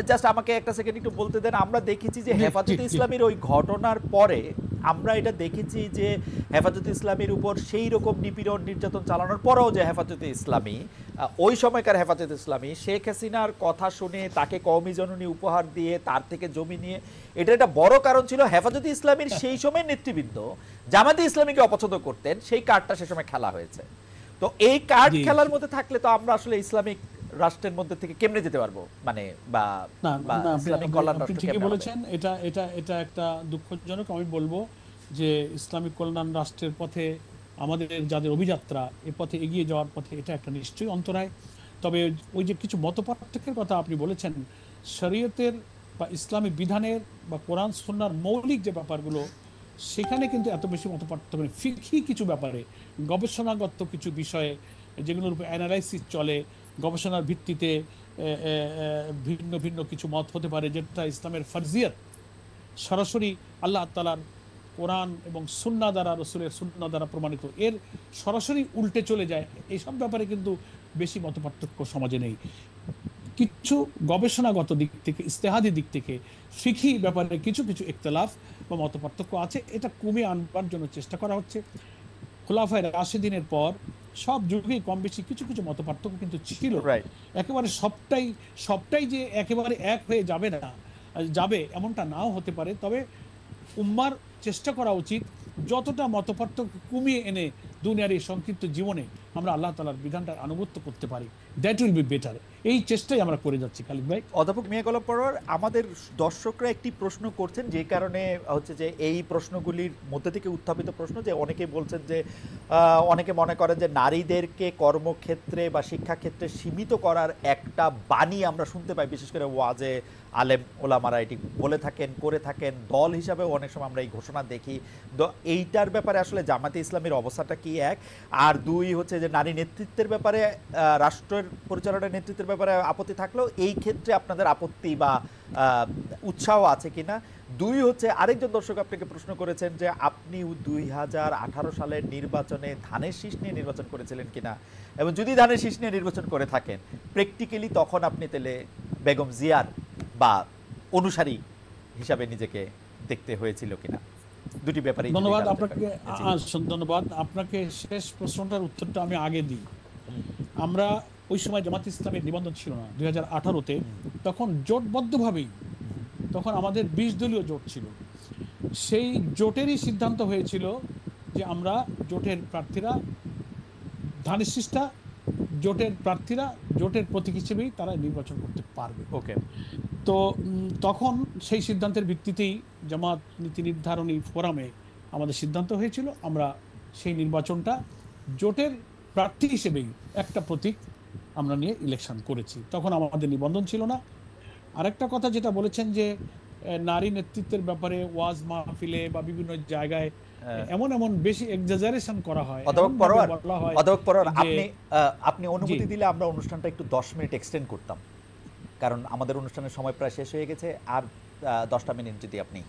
Just আমাকে একটা second একটু বলতে দেন। আমরা দেখেছি যে হেফাজতে ইসলামের ওই ঘটনার পরে আমরা এটা দেখেছি যে হেফাজতে ইসলামের উপর সেই রকম নিপীড়ন নির্যাতন চালানোর পরেও যে হেফাজতে ইসলামী ওই সময়কার হেফাজতে ইসলামী শেখ হাসিনার কথা শুনে তাকে কওমি জননী উপহার দিয়ে তার থেকে জমি নিয়ে, এটা একটা বড় কারণ ছিল হেফাজতে ইসলামীর সেই সময় নেতৃবৃন্দ জামাতে ইসলামীকে অপছন্দ করতেন, সেই কার্ডটা সে সময় খেলা হয়েছে। তো এই কার্ড খেলার মধ্যে থাকলে তো আমরা আসলে ইসলামিক রাষ্ট্রের মধ্যে থেকে কেমনে যেতে পারবো, মানে বা ইসলামিক কল্যাণ রাষ্ট্র ঠিকই বলেছেন। এটা এটা এটা একটা দুঃখজনক। আমি বলবো যে ইসলামিক কল্যাণ রাষ্ট্রের পথে আমাদের যাদের অভিযাত্রা, এ পথে এগিয়ে যাওয়ার পথে এটা একটা নিশ্চয়ই অন্তরায়। তবে ওই যে কিছু মতপার্থক্যের কথা আপনি বলেছেন, শরীয়তের বা ইসলামী বিধানের বা কোরআন সুন্নাহর মৌলিক যে ব্যাপারগুলো, সেখানে কিন্তু এত বেশি মতপার্থক্য নেই। ফিকহি কিছু ব্যাপারে, গবেষণাগত কিছু বিষয়ে যেগুলোর উপর অ্যানালাইসিস চলে, গবেষণার ভিত্তিতে ভিন্ন ভিন্ন কিছু মত হতে পারে, যেটা ইসলামের ফরজিয়ত সরাসরি আল্লাহ তাআলার কোরআন এবং সুন্নাহ দ্বারা, রসুলের সুন্নাহ দ্বারা প্রমাণিত, এর সরাসরি উল্টে চলে যায়। এইসব ব্যাপারে কিন্তু বেশি মতপার্থক্য সমাজে নেই। কিছু গবেষণাগত দিক থেকে, ইজতেহাদি দিক থেকে, ফিকহি ব্যাপারে কিছু কিছু ইখতিলাফ বা মতপার্থক্য আছে। এটা কমিয়ে আনবার জন্য চেষ্টা করা হচ্ছে। খোলাফায়ে রাশিদিনের পর সব যুগেই কম বেশি কিছু কিছু মতপার্থক্য কিন্তু ছিল। একেবারে সবটাই যে একেবারে এক হয়ে যাবে এমনটা নাও হতে পারে। তবে উম্মার চেষ্টা করা উচিত যতটা মতপার্থক্য কমিয়ে এনে দুনিয়ার এই সংক্ষিপ্ত জীবনে আমরা আল্লাহ তাআলার বিধানটা আনুগত্য করতে পারি, দ্যাট উইল বি বেটার। এই চেষ্টাই আমরা করে যাচ্ছি খালিদ ভাই। অধ্যাপক মিয়া গোলাম পরোয়ার, আমাদের দর্শকরা একটি প্রশ্ন করছেন, যে কারণে হচ্ছে যে এই প্রশ্নগুলির মধ্যে থেকে উত্থাপিত প্রশ্ন, যে অনেকে বলছেন যে অনেকে মনে করেন যে নারীদেরকে কর্মক্ষেত্রে বা শিক্ষাক্ষেত্রে সীমিত করার একটা বাণী আমরা শুনতে পাই, বিশেষ করে ওয়াজে আলেম ওলামারা এটি বলে থাকেন, করে থাকেন, দল হিসাবেও অনেক সময় আমরা এই ঘোষণা দেখি। এইটার ব্যাপারে আসলে জামাতে ইসলামীর অবস্থাটা কি, এক? আর দুই হচ্ছে যে নারী নেতৃত্বের ব্যাপারে, রাষ্ট্রের পরিচালনার নেতৃত্বের ব্যাপারে আপত্তি থাকলেও এই ক্ষেত্রে আপনাদের আপত্তি বা উৎসাহ আছে কিনা। দুই হচ্ছে আরেকজন দর্শক আপনাকে প্রশ্ন করেছেন যে আপনি 2018 সালের নির্বাচনে ধানের শীষ নিয়ে নির্বাচন করেছিলেন কিনা, এবং যদি ধানের শীষ নিয়ে নির্বাচন করে থাকেন প্র্যাকটিক্যালি তখন আপনি তাহলে বেগম জিয়ার বা অনুসারী হিসাবে নিজেকে দেখতে হয়েছিল কিনা। দুটি ব্যাপারে ধন্যবাদ আপনাকে। ধন্যবাদ আপনাকে। শেষ প্রশ্নটার উত্তরটা আমি আগে দিই। আমরা ওই সময় জামাত ইসলামের নিবন্ধন ছিল না 2018-তে, তখন জোটবদ্ধভাবেই, তখন আমাদের 20 দলীয় জোট ছিল। সেই জোটেরই সিদ্ধান্ত হয়েছিল যে আমরা জোটের প্রার্থীরা, ধানের শীষটা জোটের প্রার্থীরা জোটের প্রতীক হিসেবেই তারা নির্বাচন করতে পারবে। ওকে। তো তখন সেই সিদ্ধান্তের ভিত্তিতেই জামাত নীতি নির্ধারণী ফোরামে আমাদের সিদ্ধান্ত হয়েছিল আমরা সেই নির্বাচনটা জোটের প্রার্থী হিসেবেই একটা প্রতীক আমরা নিয়ে ইলেকশন করেছি। তখন আমাদের নিবন্ধন ছিল না। আরেকটা কথা যেটা বলেছেন যে নারী নেতৃত্বের ব্যাপারে ওয়াজ মাহফিলে বা বিভিন্ন জায়গায় এমন বেশি এক্সাজারেশন করা হয়। অধ্যাপক পরোয়ার, আপনি অনুমতি দিলে আমরা অনুষ্ঠানটা একটু 10 মিনিট এক্সটেন্ড করতাম, কারণ আমাদের অনুষ্ঠানের সময় প্রায় শেষ হয়ে গেছে। আর 10টা মিনিট যদি আপনি